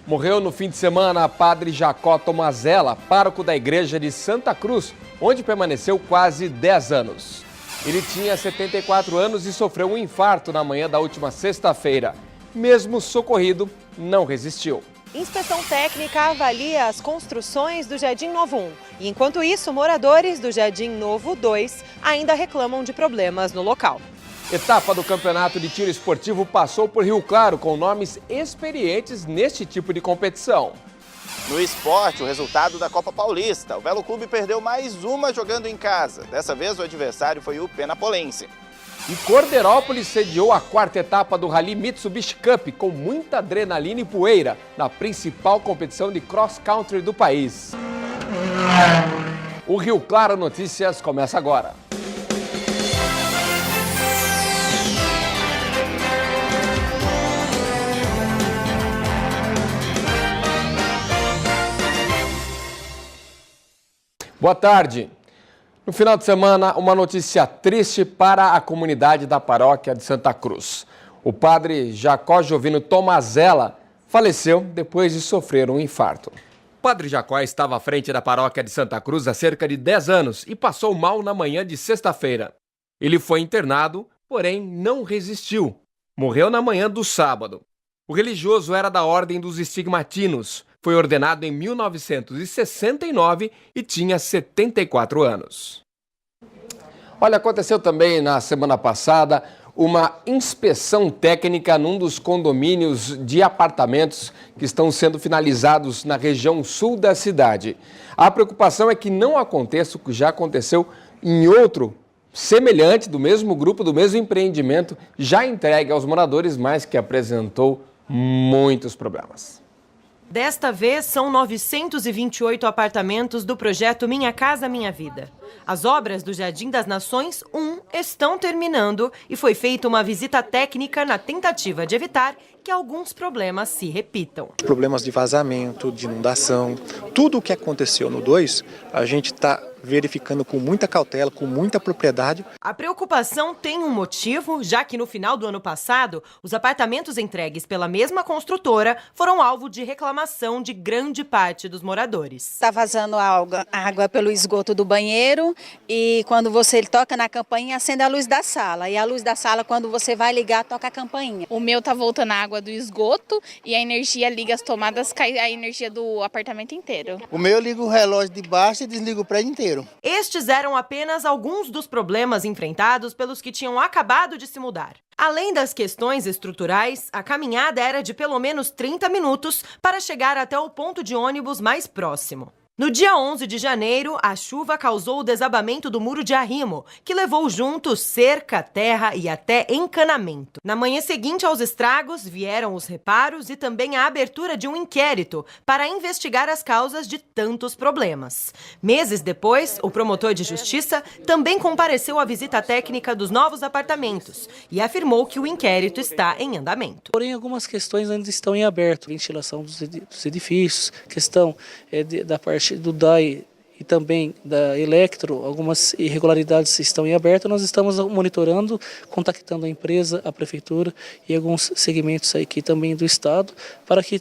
Morreu no fim de semana Padre Jacó Tomazella, pároco da igreja de Santa Cruz, onde permaneceu quase 10 anos. Ele tinha 74 anos e sofreu um infarto na manhã da última sexta-feira. Mesmo socorrido, não resistiu. Inspeção técnica avalia as construções do Jardim Novo 1. E enquanto isso, moradores do Jardim Novo 2 ainda reclamam de problemas no local. Etapa do Campeonato de Tiro Esportivo passou por Rio Claro com nomes experientes neste tipo de competição. No esporte, o resultado da Copa Paulista. O Velo Clube perdeu mais uma jogando em casa. Dessa vez, o adversário foi o Penapolense. E Corderópolis sediou a quarta etapa do Rally Mitsubishi Cup com muita adrenalina e poeira na principal competição de cross-country do país. O Rio Claro Notícias começa agora. Boa tarde. No final de semana, uma notícia triste para a comunidade da paróquia de Santa Cruz. O padre Jacó Jovino Tomazella faleceu depois de sofrer um infarto. O padre Jacó estava à frente da paróquia de Santa Cruz há cerca de 10 anos e passou mal na manhã de sexta-feira. Ele foi internado, porém não resistiu. Morreu na manhã do sábado. O religioso era da Ordem dos Estigmatinos. Foi ordenado em 1969 e tinha 74 anos. Olha, aconteceu também na semana passada uma inspeção técnica num dos condomínios de apartamentos que estão sendo finalizados na região sul da cidade. A preocupação é que não aconteça o que já aconteceu em outro semelhante, do mesmo grupo, do mesmo empreendimento, já entregue aos moradores, mas que apresentou muitos problemas. Desta vez, são 928 apartamentos do projeto Minha Casa Minha Vida. As obras do Jardim das Nações 1 estão terminando e foi feita uma visita técnica na tentativa de evitar que alguns problemas se repitam. Problemas de vazamento, de inundação, tudo o que aconteceu no 2, a gente está verificando com muita cautela, com muita propriedade. A preocupação tem um motivo, já que no final do ano passado, os apartamentos entregues pela mesma construtora foram alvo de reclamação de grande parte dos moradores. Está vazando água pelo esgoto do banheiro e quando você toca na campainha, acende a luz da sala. E a luz da sala, quando você vai ligar, toca a campainha. O meu tá voltando a água do esgoto e a energia liga as tomadas, cai a energia do apartamento inteiro. O meu eu ligo o relógio de baixo e desligo o prédio inteiro. Estes eram apenas alguns dos problemas enfrentados pelos que tinham acabado de se mudar. Além das questões estruturais, a caminhada era de pelo menos 30 minutos para chegar até o ponto de ônibus mais próximo. No dia 11 de janeiro, a chuva causou o desabamento do muro de arrimo, que levou junto cerca, terra e até encanamento. Na manhã seguinte aos estragos, vieram os reparos e também a abertura de um inquérito para investigar as causas de tantos problemas. Meses depois, o promotor de justiça também compareceu à visita técnica dos novos apartamentos e afirmou que o inquérito está em andamento. Porém, algumas questões ainda estão em aberto. Ventilação dos edifícios, questão da parte do DAI e também da Electro, algumas irregularidades estão em aberto. Nós estamos monitorando, contactando a empresa, a prefeitura e alguns segmentos aqui também do Estado, para que,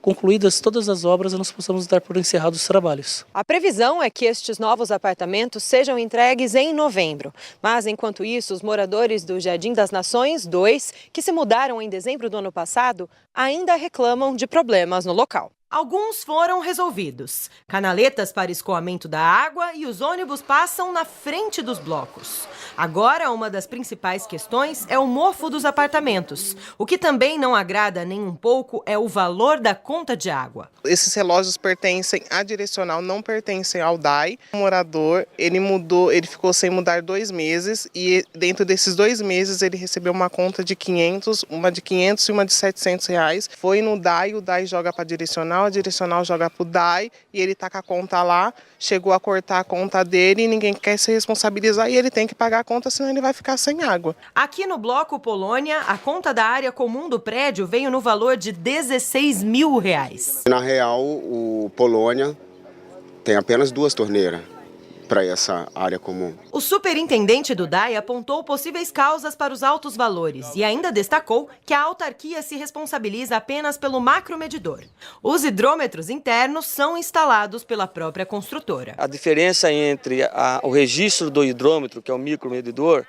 concluídas todas as obras, nós possamos dar por encerrados os trabalhos. A previsão é que estes novos apartamentos sejam entregues em novembro. Mas, enquanto isso, os moradores do Jardim das Nações 2, que se mudaram em dezembro do ano passado, ainda reclamam de problemas no local. Alguns foram resolvidos. Canaletas para escoamento da água e os ônibus passam na frente dos blocos. Agora, uma das principais questões é o mofo dos apartamentos. O que também não agrada nem um pouco é o valor da conta de água. Esses relógios pertencem à direcional, não pertencem ao DAI. O morador, ele ficou sem mudar 2 meses e dentro desses 2 meses ele recebeu uma conta de 500, uma de 500 e uma de 700 reais. Foi no DAI, o DAI joga para a direcional joga para o DAI e ele está com a conta lá, chegou a cortar a conta dele e ninguém quer se responsabilizar e ele tem que pagar a conta, senão ele vai ficar sem água. Aqui no Bloco Polônia, a conta da área comum do prédio veio no valor de R$16 mil. Na real, o Polônia tem apenas 2 torneiras. para essa área comum. O superintendente do DAI apontou possíveis causas para os altos valores e ainda destacou que a autarquia se responsabiliza apenas pelo macromedidor. Os hidrômetros internos são instalados pela própria construtora. A diferença entre o registro do hidrômetro, que é o micromedidor,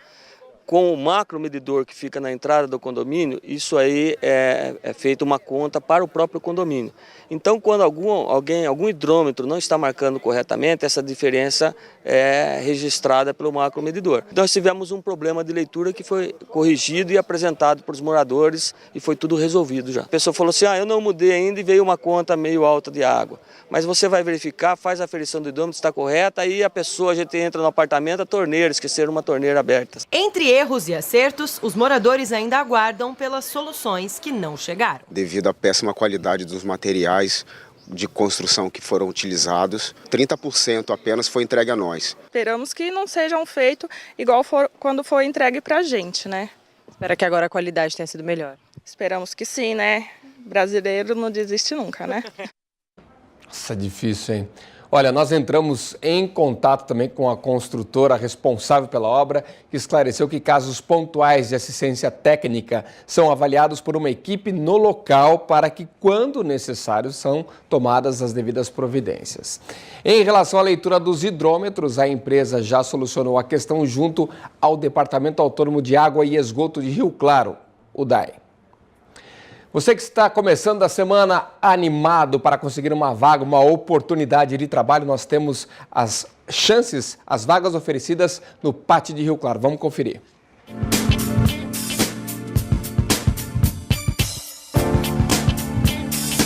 com o macromedidor que fica na entrada do condomínio, isso aí é feita uma conta para o próprio condomínio. Então, quando algum hidrômetro não está marcando corretamente, essa diferença é registrada pelo macromedidor. Nós tivemos um problema de leitura que foi corrigido e apresentado para os moradores e foi tudo resolvido já. A pessoa falou assim, eu não mudei ainda e veio uma conta meio alta de água. Mas você vai verificar, faz a aferição do hidrômetro, está correta, aí a gente entra no apartamento, a torneira, esqueceram uma torneira aberta. Entre erros e acertos, os moradores ainda aguardam pelas soluções que não chegaram. Devido à péssima qualidade dos materiais de construção que foram utilizados, 30% apenas foi entregue a nós. Esperamos que não sejam feitos igual quando foi entregue para a gente, né? Espera que agora a qualidade tenha sido melhor. Esperamos que sim, né? Brasileiro não desiste nunca, né? Nossa, difícil, hein? Olha, nós entramos em contato também com a construtora responsável pela obra, que esclareceu que casos pontuais de assistência técnica são avaliados por uma equipe no local para que, quando necessário, são tomadas as devidas providências. Em relação à leitura dos hidrômetros, a empresa já solucionou a questão junto ao Departamento Autônomo de Água e Esgoto de Rio Claro, o DAI. Você que está começando a semana animado para conseguir uma vaga, uma oportunidade de trabalho, nós temos as chances, as vagas oferecidas no PAT de Rio Claro. Vamos conferir.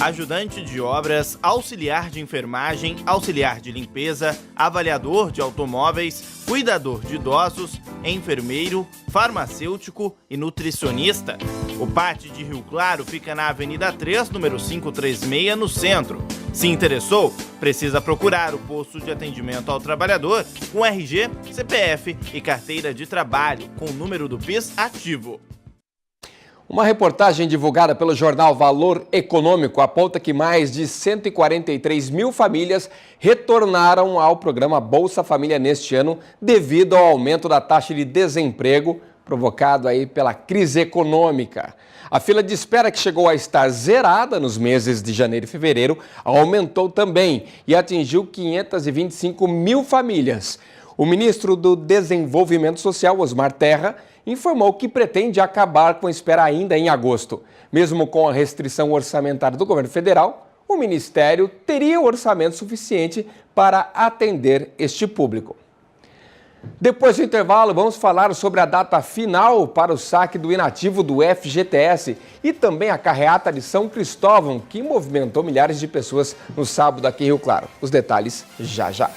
Ajudante de obras, auxiliar de enfermagem, auxiliar de limpeza, avaliador de automóveis, cuidador de idosos, enfermeiro, farmacêutico e nutricionista. O PAT de Rio Claro fica na Avenida 3, número 536, no centro. Se interessou, precisa procurar o posto de atendimento ao trabalhador com RG, CPF e carteira de trabalho com o número do PIS ativo. Uma reportagem divulgada pelo jornal Valor Econômico aponta que mais de 143 mil famílias retornaram ao programa Bolsa Família neste ano devido ao aumento da taxa de desemprego provocado aí pela crise econômica. A fila de espera, que chegou a estar zerada nos meses de janeiro e fevereiro, aumentou também e atingiu 525 mil famílias. O ministro do Desenvolvimento Social, Osmar Terra, informou que pretende acabar com a espera ainda em agosto. Mesmo com a restrição orçamentária do governo federal, o Ministério teria orçamento suficiente para atender este público. Depois do intervalo, vamos falar sobre a data final para o saque do inativo do FGTS e também a carreata de São Cristóvão, que movimentou milhares de pessoas no sábado aqui em Rio Claro. Os detalhes já já.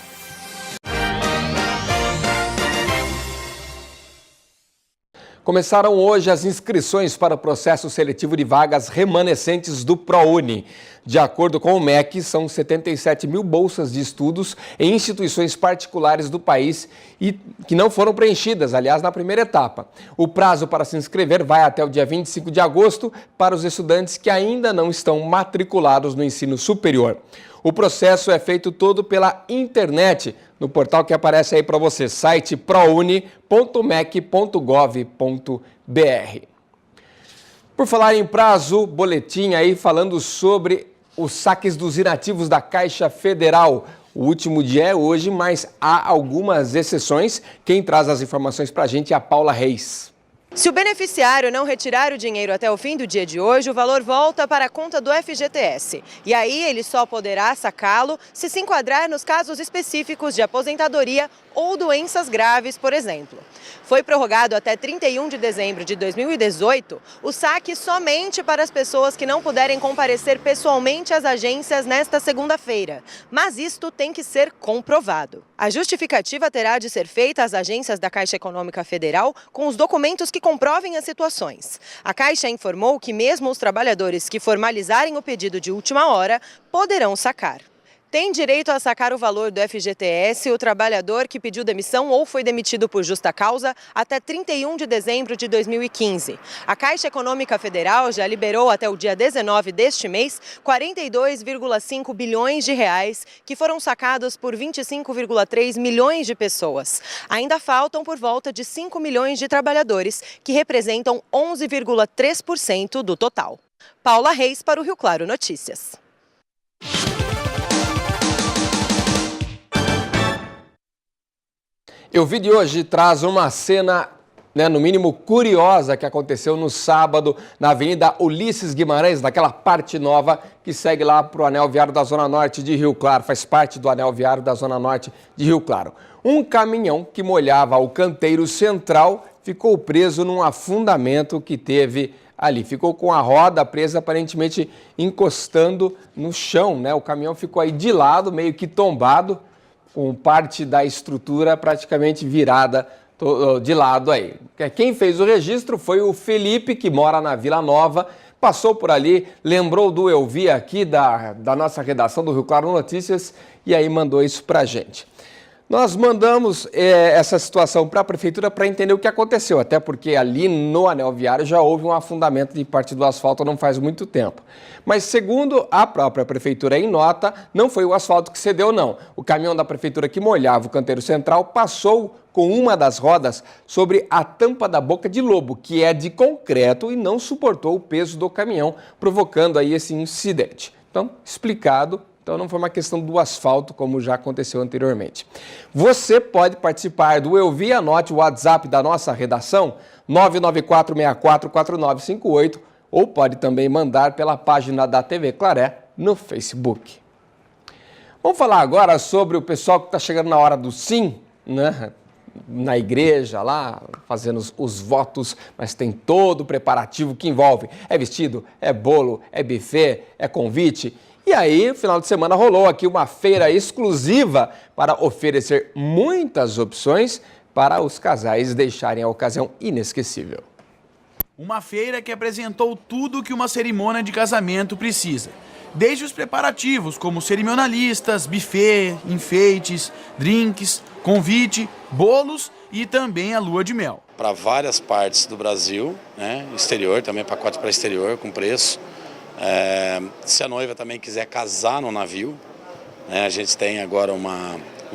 Começaram hoje as inscrições para o processo seletivo de vagas remanescentes do ProUni. De acordo com o MEC, são 77 mil bolsas de estudos em instituições particulares do país e que não foram preenchidas, aliás, na primeira etapa. O prazo para se inscrever vai até o dia 25 de agosto para os estudantes que ainda não estão matriculados no ensino superior. O processo é feito todo pela internet, no portal que aparece aí para você, site prouni.mec.gov.br. Por falar em prazo, boletim aí falando sobre os saques dos inativos da Caixa Federal. O último dia é hoje, mas há algumas exceções. Quem traz as informações para a gente é a Paula Reis. Se o beneficiário não retirar o dinheiro até o fim do dia de hoje, o valor volta para a conta do FGTS. E aí ele só poderá sacá-lo se se enquadrar nos casos específicos de aposentadoria ou doenças graves, por exemplo. Foi prorrogado até 31 de dezembro de 2018 o saque somente para as pessoas que não puderem comparecer pessoalmente às agências nesta segunda-feira. Mas isto tem que ser comprovado. A justificativa terá de ser feita às agências da Caixa Econômica Federal com os documentos que comprovem as situações. A Caixa informou que mesmo os trabalhadores que formalizarem o pedido de última hora poderão sacar. Tem direito a sacar o valor do FGTS o trabalhador que pediu demissão ou foi demitido por justa causa até 31 de dezembro de 2015. A Caixa Econômica Federal já liberou até o dia 19 deste mês 42,5 bilhões de reais que foram sacados por 25,3 milhões de pessoas. Ainda faltam por volta de 5 milhões de trabalhadores, que representam 11,3% do total. Paula Reis para o Rio Claro Notícias. E o vídeo de hoje traz uma cena, no mínimo curiosa, que aconteceu no sábado na Avenida Ulisses Guimarães, naquela parte nova que segue lá para o Anel Viário da Zona Norte de Rio Claro, faz parte do Anel Viário da Zona Norte de Rio Claro. Um caminhão que molhava o canteiro central ficou preso num afundamento que teve ali. Ficou com a roda presa, aparentemente encostando no chão, O caminhão ficou aí de lado, meio que tombado, com parte da estrutura praticamente virada de lado aí. Quem fez o registro foi o Felipe, que mora na Vila Nova, passou por ali, lembrou do Eu Vi aqui da nossa redação do Rio Claro Notícias e aí mandou isso pra gente. Nós mandamos essa situação para a Prefeitura para entender o que aconteceu, até porque ali no Anel Viário já houve um afundamento de parte do asfalto não faz muito tempo. Mas segundo a própria Prefeitura em nota, não foi o asfalto que cedeu não. O caminhão da Prefeitura que molhava o canteiro central passou com uma das rodas sobre a tampa da boca de lobo, que é de concreto e não suportou o peso do caminhão, provocando aí esse incidente. Então, explicado. Então não foi uma questão do asfalto, como já aconteceu anteriormente. Você pode participar do Eu Vi, anote o WhatsApp da nossa redação, 994644958, ou pode também mandar pela página da TV Claré no Facebook. Vamos falar agora sobre o pessoal que está chegando na hora do sim, na igreja lá, fazendo os votos, mas tem todo o preparativo que envolve. É vestido, é bolo, é buffet, é convite. E aí, no final de semana, rolou aqui uma feira exclusiva para oferecer muitas opções para os casais deixarem a ocasião inesquecível. Uma feira que apresentou tudo o que uma cerimônia de casamento precisa. Desde os preparativos, como cerimonialistas, buffet, enfeites, drinks, convite, bolos e também a lua de mel. Para várias partes do Brasil, exterior, também pacote para exterior com preço. Se a noiva também quiser casar no navio, a gente tem agora um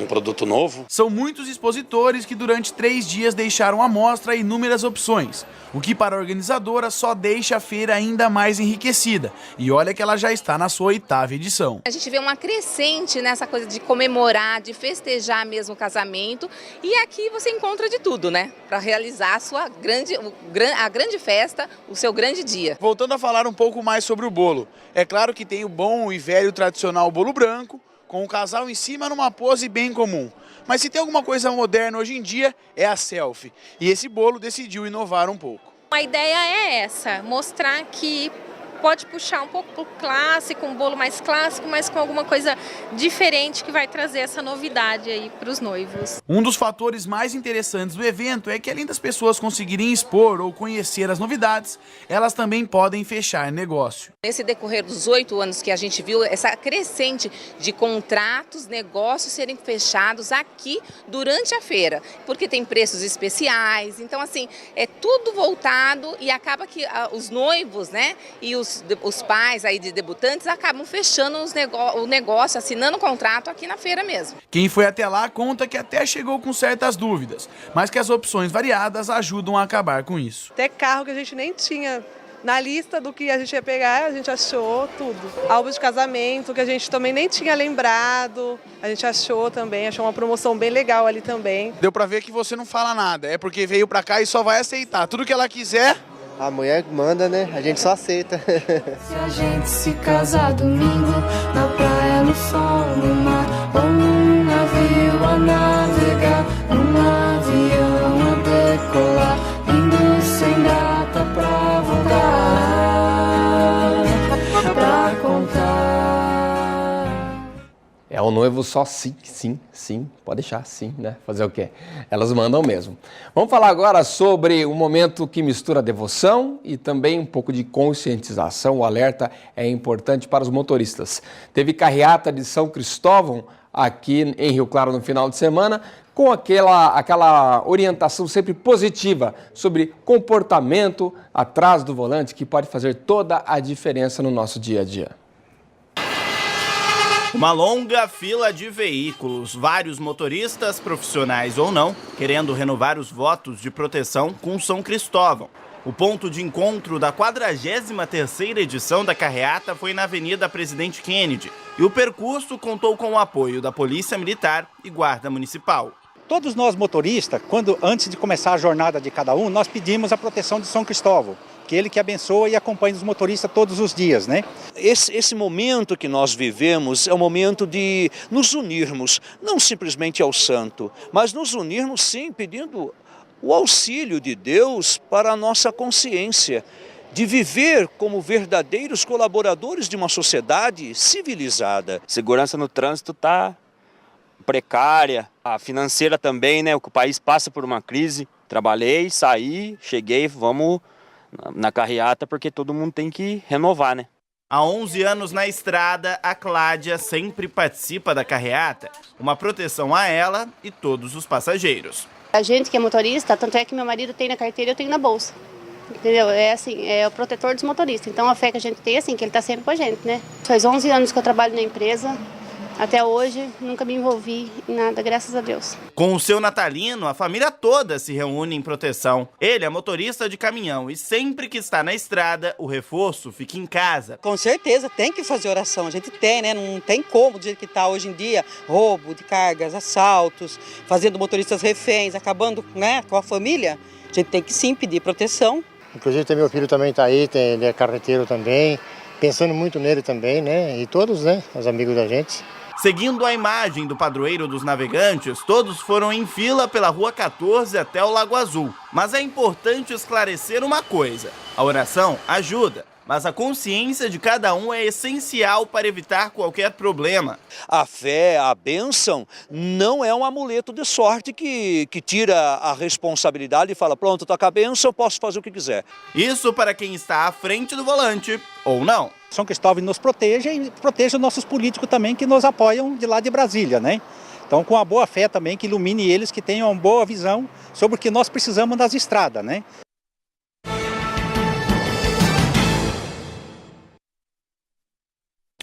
produto novo. São muitos expositores que durante 3 dias deixaram à mostra inúmeras opções, o que para a organizadora só deixa a feira ainda mais enriquecida. E olha que ela já está na sua 8ª edição. A gente vê uma crescente nessa coisa de comemorar, de festejar mesmo o casamento. E aqui você encontra de tudo, para realizar a grande festa, o seu grande dia. Voltando a falar um pouco mais sobre o bolo. É claro que tem o bom e velho tradicional bolo branco, com o casal em cima numa pose bem comum. Mas se tem alguma coisa moderna hoje em dia, é a selfie. E esse bolo decidiu inovar um pouco. A ideia é essa, mostrar que pode puxar um pouco pro clássico, um bolo mais clássico, mas com alguma coisa diferente que vai trazer essa novidade aí para os noivos. Um dos fatores mais interessantes do evento é que além das pessoas conseguirem expor ou conhecer as novidades, elas também podem fechar negócio. Nesse decorrer dos 8 anos que a gente viu essa crescente de contratos, negócios serem fechados aqui durante a feira, porque tem preços especiais, então assim, é tudo voltado e acaba que os noivos, e os pais aí de debutantes acabam fechando o negócio, assinando o contrato aqui na feira mesmo. Quem foi até lá conta que até chegou com certas dúvidas, mas que as opções variadas ajudam a acabar com isso. Até carro que a gente nem tinha na lista do que a gente ia pegar, a gente achou tudo. Álbum de casamento que a gente também nem tinha lembrado, a gente achou uma promoção bem legal ali também. Deu pra ver que você não fala nada, é porque veio pra cá e só vai aceitar tudo que ela quiser. A mulher manda, a gente só aceita. Se a gente se casar domingo, na praia, no sol, no mar, ou num navio a navegar, num avião a decolar, indo sem data pra voltar, pra contar. É o noivo só sim, sim, sim, pode deixar sim, né? Fazer o quê? Elas mandam mesmo. Vamos falar agora sobre um momento que mistura devoção e também um pouco de conscientização. O alerta é importante para os motoristas. Teve carreata de São Cristóvão aqui em Rio Claro no final de semana, com aquela orientação sempre positiva sobre comportamento atrás do volante, que pode fazer toda a diferença no nosso dia a dia. Uma longa fila de veículos, vários motoristas, profissionais ou não, querendo renovar os votos de proteção com São Cristóvão. O ponto de encontro da 43ª edição da carreata foi na Avenida Presidente Kennedy e o percurso contou com o apoio da Polícia Militar e Guarda Municipal. Todos nós motoristas, antes de começar a jornada de cada um, nós pedimos a proteção de São Cristóvão, que ele que abençoa e acompanha os motoristas todos os dias, né? Esse momento que nós vivemos é o momento de nos unirmos, não simplesmente ao santo, mas nos unirmos sim, pedindo o auxílio de Deus para a nossa consciência, de viver como verdadeiros colaboradores de uma sociedade civilizada. Segurança no trânsito está precária, a financeira também, né? O país passa por uma crise. Trabalhei, saí, cheguei, vamos na carreata porque todo mundo tem que renovar, né? Há 11 anos na estrada, a Cláudia sempre participa da carreata, uma proteção a ela e todos os passageiros. A gente que é motorista, tanto é que meu marido tem na carteira e eu tenho na bolsa. Entendeu? É assim, é o protetor dos motoristas. Então a fé que a gente tem é assim, que ele está sempre com a gente, né? Faz 11 anos que eu trabalho na empresa. Até hoje, nunca me envolvi em nada, graças a Deus. Com o seu natalino, a família toda se reúne em proteção. Ele é motorista de caminhão e sempre que está na estrada, o reforço fica em casa. Com certeza, tem que fazer oração. A gente tem, né? Não tem como, do jeito que está hoje em dia, roubo de cargas, assaltos, fazendo motoristas reféns, acabando, né, com a família. A gente tem que sim pedir proteção. Inclusive, meu filho também está aí, ele é carreteiro também, pensando muito nele também, né? E todos, né, os amigos da gente. Seguindo a imagem do padroeiro dos navegantes, todos foram em fila pela Rua 14 até o Lago Azul. Mas é importante esclarecer uma coisa: a oração ajuda, mas a consciência de cada um é essencial para evitar qualquer problema. A fé, a bênção, não é um amuleto de sorte que tira a responsabilidade e fala, pronto, tô com a bênção, eu posso fazer o que quiser. Isso para quem está à frente do volante ou não. São Cristóvão nos proteja e proteja os nossos políticos também que nos apoiam de lá de Brasília, né? Então, com a boa fé também, que ilumine eles, que tenham uma boa visão sobre o que nós precisamos das estradas, né?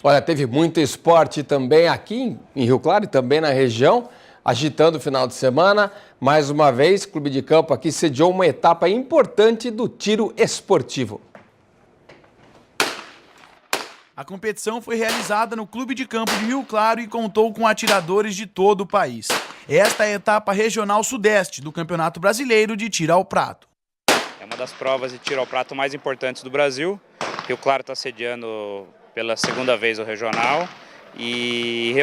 Olha, teve muito esporte também aqui em Rio Claro e também na região, agitando o final de semana. Mais uma vez, o Clube de Campo aqui sediou uma etapa importante do tiro esportivo. A competição foi realizada no Clube de Campo de Rio Claro e contou com atiradores de todo o país. Esta é a etapa regional sudeste do Campeonato Brasileiro de Tiro ao Prato. É uma das provas de tiro ao prato mais importantes do Brasil. Rio Claro está sediando pela segunda vez o regional e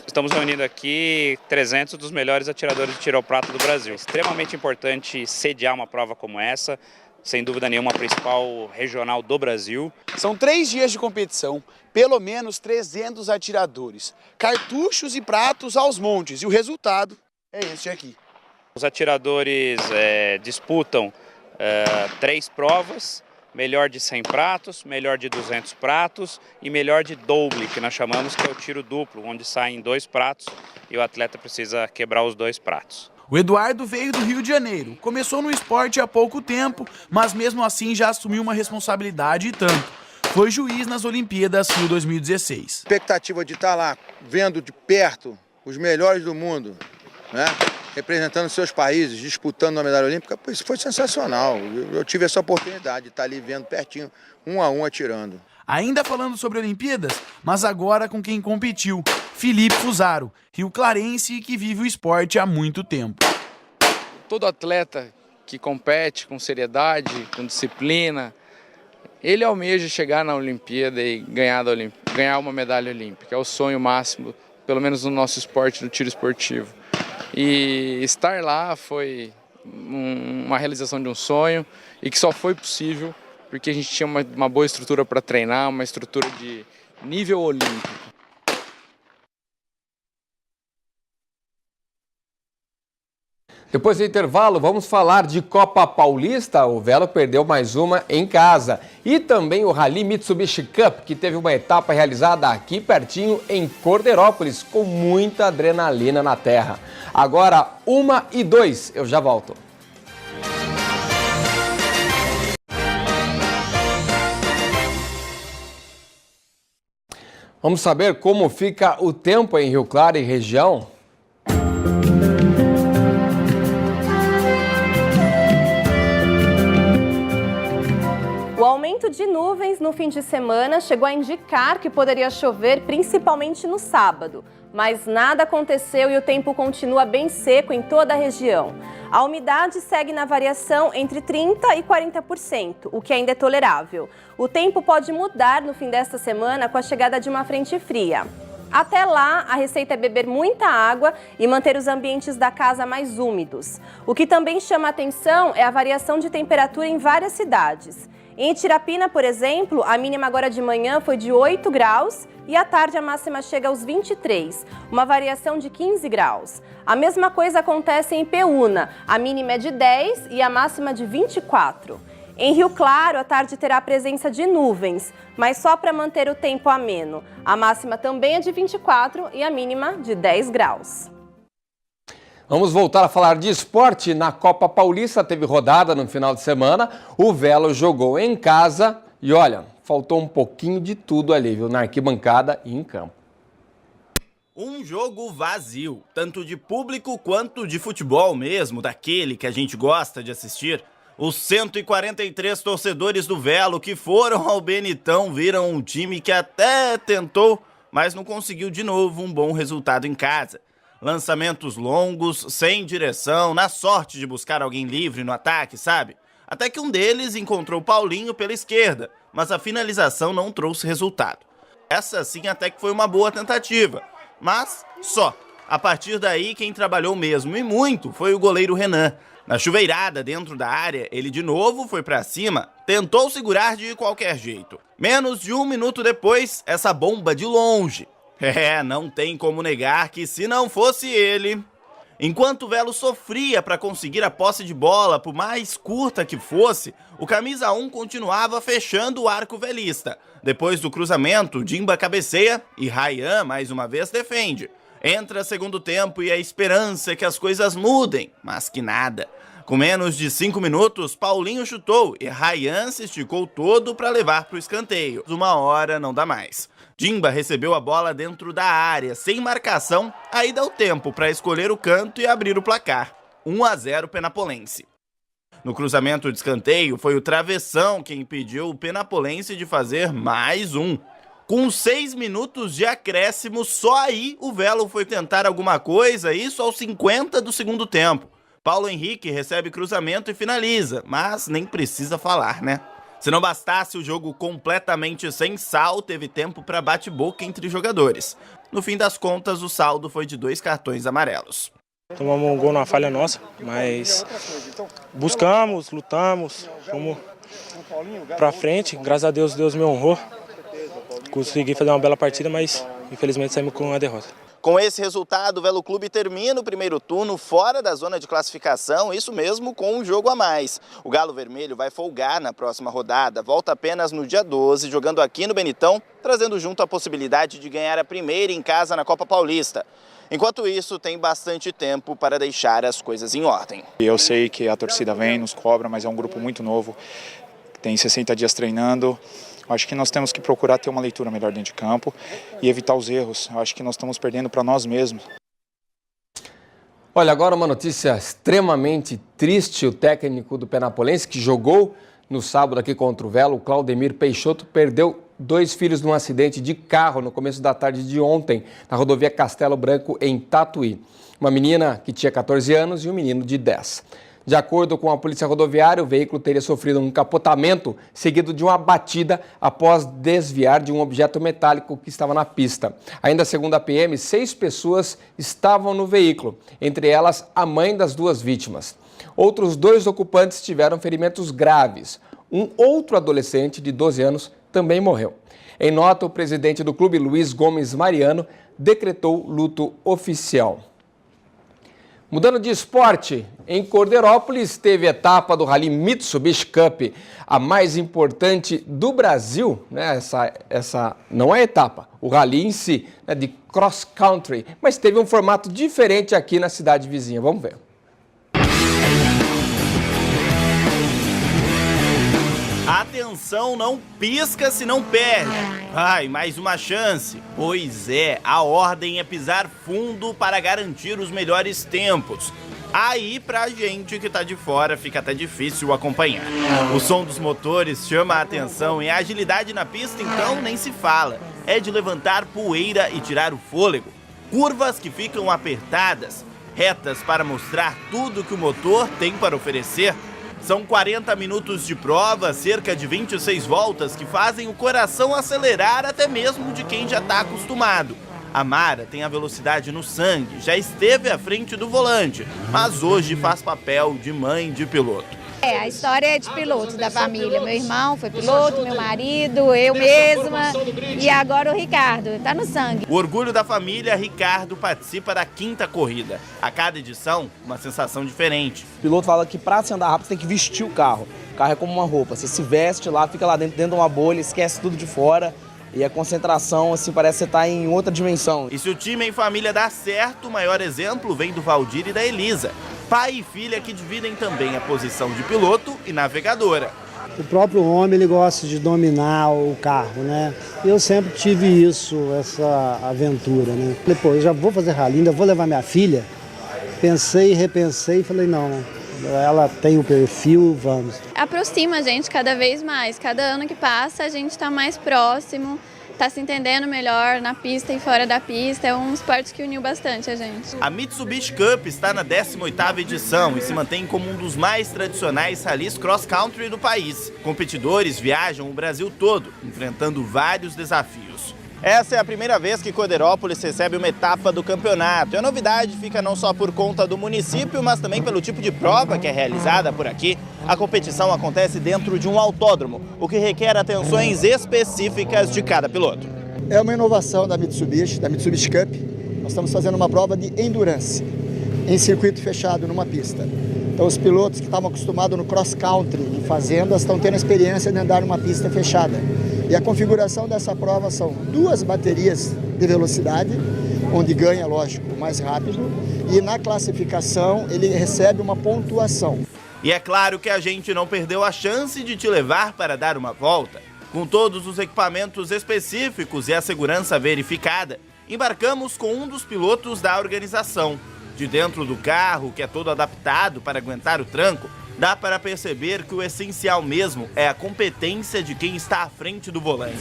estamos reunindo aqui 300 dos melhores atiradores de tiro ao prato do Brasil. É extremamente importante sediar uma prova como essa. Sem dúvida nenhuma, a principal regional do Brasil. São 3 dias de competição, pelo menos 300 atiradores, cartuchos e pratos aos montes, e o resultado é este aqui. Os atiradores disputam 3 provas, melhor de 100 pratos, melhor de 200 pratos e melhor de double, que nós chamamos que é o tiro duplo, onde saem 2 pratos e o atleta precisa quebrar os 2 pratos. O Eduardo veio do Rio de Janeiro, começou no esporte há pouco tempo, mas mesmo assim já assumiu uma responsabilidade e tanto. Foi juiz nas Olimpíadas Rio 2016. Expectativa de estar lá, vendo de perto os melhores do mundo, né? Representando seus países, disputando a medalha olímpica, isso foi sensacional. Eu tive essa oportunidade de estar ali vendo pertinho, 1 a 1 atirando. Ainda falando sobre Olimpíadas, mas agora com quem competiu, Felipe Fusaro, rio-clarense que vive o esporte há muito tempo. Todo atleta que compete com seriedade, com disciplina, ele almeja chegar na Olimpíada e ganhar uma medalha olímpica. É o sonho máximo, pelo menos no nosso esporte, no tiro esportivo. E estar lá foi uma realização de um sonho e que só foi possível porque a gente tinha uma boa estrutura para treinar, uma estrutura de nível olímpico. Depois do intervalo, vamos falar de Copa Paulista. O Velo perdeu mais uma em casa. E também o Rally Mitsubishi Cup, que teve uma etapa realizada aqui pertinho em Corderópolis, com muita adrenalina na terra. Agora, 1h02, eu já volto. Vamos saber como fica o tempo em Rio Claro e região? O aumento de nuvens no fim de semana chegou a indicar que poderia chover principalmente no sábado, mas nada aconteceu e o tempo continua bem seco em toda a região. A umidade segue na variação entre 30% e 40%, o que ainda é tolerável. O tempo pode mudar no fim desta semana com a chegada de uma frente fria. Até lá, a receita é beber muita água e manter os ambientes da casa mais úmidos. O que também chama a atenção é a variação de temperatura em várias cidades. Em Itirapina, por exemplo, a mínima agora de manhã foi de 8 graus e à tarde a máxima chega aos 23, uma variação de 15 graus. A mesma coisa acontece em Peúna, a mínima é de 10 e a máxima de 24. Em Rio Claro, a tarde terá a presença de nuvens, mas só para manter o tempo ameno. A máxima também é de 24 e a mínima de 10 graus. Vamos voltar a falar de esporte. Na Copa Paulista teve rodada no final de semana. O Velo jogou em casa e olha, faltou um pouquinho de tudo ali, viu? Na arquibancada e em campo. Um jogo vazio, tanto de público quanto de futebol mesmo, daquele que a gente gosta de assistir. Os 143 torcedores do Velo que foram ao Benitão viram um time que até tentou, mas não conseguiu de novo um bom resultado em casa. Lançamentos longos, sem direção, na sorte de buscar alguém livre no ataque, sabe? Até que um deles encontrou Paulinho pela esquerda, mas a finalização não trouxe resultado. Essa sim até que foi uma boa tentativa, mas só. A partir daí, quem trabalhou mesmo e muito foi o goleiro Renan. Na chuveirada dentro da área, ele de novo foi pra cima, tentou segurar de qualquer jeito. Menos de 1 minuto depois, essa bomba de longe. Não tem como negar que se não fosse ele... Enquanto o Velo sofria para conseguir a posse de bola, por mais curta que fosse, o camisa 1 continuava fechando o arco velista. Depois do cruzamento, Dimba cabeceia e Ryan mais uma vez defende. Entra segundo tempo e a esperança é que as coisas mudem, mas que nada. Com menos de 5 minutos, Paulinho chutou e Ryan se esticou todo para levar para o escanteio. Uma hora não dá mais. Dimba recebeu a bola dentro da área, sem marcação, aí deu tempo para escolher o canto e abrir o placar. 1-0 Penapolense. No cruzamento de escanteio, foi o travessão que impediu o Penapolense de fazer mais um. Com 6 minutos de acréscimo, só aí o Velo foi tentar alguma coisa, isso aos 50 do segundo tempo. Paulo Henrique recebe cruzamento e finaliza, mas nem precisa falar, né? Se não bastasse o jogo completamente sem sal, teve tempo para bate-boca entre jogadores. No fim das contas, o saldo foi de 2 cartões amarelos. Tomamos um gol numa falha nossa, mas buscamos, lutamos, fomos para frente. Graças a Deus, Deus me honrou. Consegui fazer uma bela partida, mas infelizmente saímos com a derrota. Com esse resultado, o Velo Clube termina o primeiro turno fora da zona de classificação, isso mesmo com um jogo a mais. O Galo Vermelho vai folgar na próxima rodada, volta apenas no dia 12, jogando aqui no Benitão, trazendo junto a possibilidade de ganhar a primeira em casa na Copa Paulista. Enquanto isso, tem bastante tempo para deixar as coisas em ordem. Eu sei que a torcida vem, nos cobra, mas é um grupo muito novo, tem 60 dias treinando. Acho que nós temos que procurar ter uma leitura melhor dentro de campo e evitar os erros. Acho que nós estamos perdendo para nós mesmos. Olha, agora uma notícia extremamente triste. O técnico do Penapolense, que jogou no sábado aqui contra o Velo, o Claudemir Peixoto, perdeu 2 filhos num acidente de carro no começo da tarde de ontem, na rodovia Castelo Branco, em Tatuí. Uma menina que tinha 14 anos e um menino de 10. De acordo com a Polícia Rodoviária, o veículo teria sofrido um capotamento seguido de uma batida após desviar de um objeto metálico que estava na pista. Ainda segundo a PM, 6 pessoas estavam no veículo, entre elas a mãe das 2 vítimas. Outros 2 ocupantes tiveram ferimentos graves. Um outro adolescente de 12 anos também morreu. Em nota, o presidente do clube, Luiz Gomes Mariano, decretou luto oficial. Mudando de esporte, em Cordeirópolis teve etapa do Rally Mitsubishi Cup, a mais importante do Brasil, né? Essa não é a etapa, o rally em si, né? De cross country, mas teve um formato diferente aqui na cidade vizinha. Vamos ver. Atenção, não pisca se não perde. Ai, mais uma chance. Pois é, a ordem é pisar fundo para garantir os melhores tempos. Aí, pra gente que tá de fora, fica até difícil acompanhar. O som dos motores chama a atenção e a agilidade na pista, então, nem se fala. É de levantar poeira e tirar o fôlego. Curvas que ficam apertadas, retas para mostrar tudo que o motor tem para oferecer. São 40 minutos de prova, cerca de 26 voltas que fazem o coração acelerar até mesmo de quem já está acostumado. A Mara tem a velocidade no sangue, já esteve à frente do volante, mas hoje faz papel de mãe de piloto. A história é de piloto da família. Meu irmão foi piloto, meu marido, eu mesma e agora o Ricardo, tá no sangue. O orgulho da família, Ricardo participa da 5ª corrida. A cada edição, uma sensação diferente. O piloto fala que para se andar rápido você tem que vestir o carro. O carro é como uma roupa, você se veste lá, fica lá dentro de uma bolha, esquece tudo de fora. E a concentração, assim, parece que você tá em outra dimensão. E se o time em família dá certo, o maior exemplo vem do Valdir e da Elisa. Pai e filha que dividem também a posição de piloto e navegadora. O próprio homem, ele gosta de dominar o carro, né? Eu sempre tive isso, essa aventura, né? Falei, pô, eu já vou fazer rally, ainda vou levar minha filha. Pensei, repensei e falei, não, ela tem o perfil, vamos. Aproxima a gente cada vez mais. Cada ano que passa, a gente está mais próximo, está se entendendo melhor na pista e fora da pista. É um esporte que uniu bastante a gente. A Mitsubishi Cup está na 18ª edição e se mantém como um dos mais tradicionais rallies cross-country do país. Competidores viajam o Brasil todo, enfrentando vários desafios. Essa é a primeira vez que Cordeirópolis recebe uma etapa do campeonato. E a novidade fica não só por conta do município, mas também pelo tipo de prova que é realizada por aqui. A competição acontece dentro de um autódromo, o que requer atenções específicas de cada piloto. É uma inovação da Mitsubishi Cup. Nós estamos fazendo uma prova de endurance, em circuito fechado, numa pista. Então os pilotos que estavam acostumados no cross-country, em fazendas, estão tendo a experiência de andar numa pista fechada. E a configuração dessa prova são 2 baterias de velocidade, onde ganha, lógico, o mais rápido, e na classificação ele recebe uma pontuação. E é claro que a gente não perdeu a chance de te levar para dar uma volta. Com todos os equipamentos específicos e a segurança verificada, embarcamos com um dos pilotos da organização. De dentro do carro, que é todo adaptado para aguentar o tranco, dá para perceber que o essencial mesmo é a competência de quem está à frente do volante.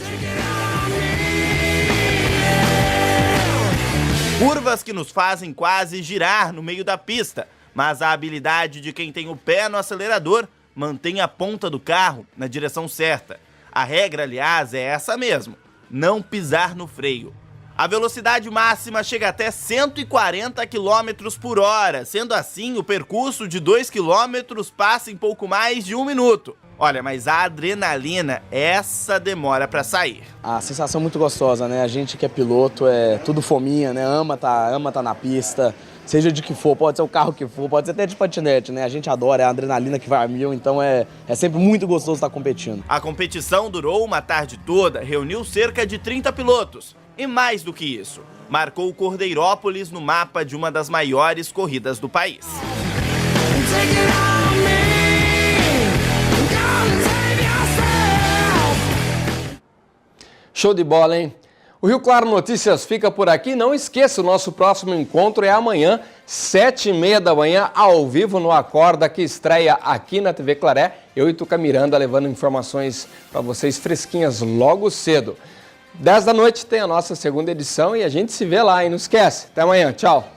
Curvas que nos fazem quase girar no meio da pista, mas a habilidade de quem tem o pé no acelerador mantém a ponta do carro na direção certa. A regra, aliás, é essa mesmo: não pisar no freio. A velocidade máxima chega até 140 km por hora, sendo assim o percurso de 2 km passa em pouco mais de 1 minuto. Olha, mas a adrenalina, essa demora para sair. A sensação é muito gostosa, né? A gente que é piloto é tudo fominha, né? Ama tá na pista, seja de que for, pode ser o carro que for, pode ser até de patinete, né? A gente adora, é a adrenalina que vai a mil, então é sempre muito gostoso estar competindo. A competição durou uma tarde toda, reuniu cerca de 30 pilotos. E mais do que isso, marcou Cordeirópolis no mapa de uma das maiores corridas do país. Show de bola, hein? O Rio Claro Notícias fica por aqui. Não esqueça, o nosso próximo encontro é amanhã, 7h30 da manhã, ao vivo no Acorda, que estreia aqui na TV Claré. Eu e Tuca Miranda levando informações para vocês fresquinhas logo cedo. 10 da noite tem a nossa segunda edição e a gente se vê lá, hein? Não esquece. Até amanhã. Tchau.